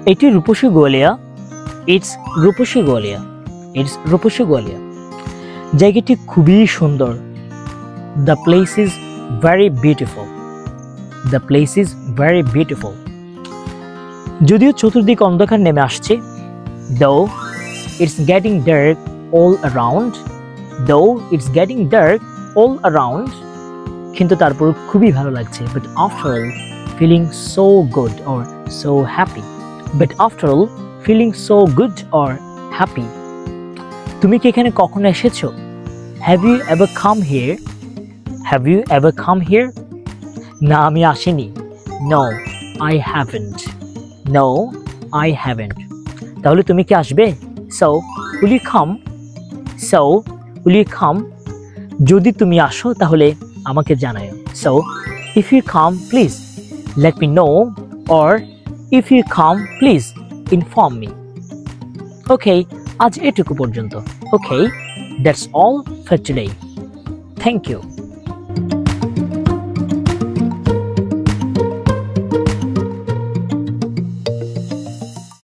এটি রূপসী Goalia. It's Rupasi Goalia. It's রূপসী গোয়ালিয়া। জায়গাটি খুবই সুন্দর। The place is very beautiful. The place is very beautiful. যদিও চতুর্দিক অন্ধকার নেমে আসছে, though it's getting dark all around, though it's getting dark all around, কিন্তু তারপর খুবই ভালো লাগছে। But after all, feeling so good or so happy. But after all, feeling so good or happy. তুমি কি এখানে কখনো এসেছো? Have you ever come here? Have you ever come here? না, আমি আসিনি। No, I haven't. No, I haven't. তাহলে তুমি কি আসবে? So, will you come? So, will you come? যদি তুমি আসো তাহলে আমাকে জানাও। So, if you come, please let me know, or if you come, please inform me. Okay, আজ এটুকু পর্যন্ত। Okay, that's all for today. Thank you.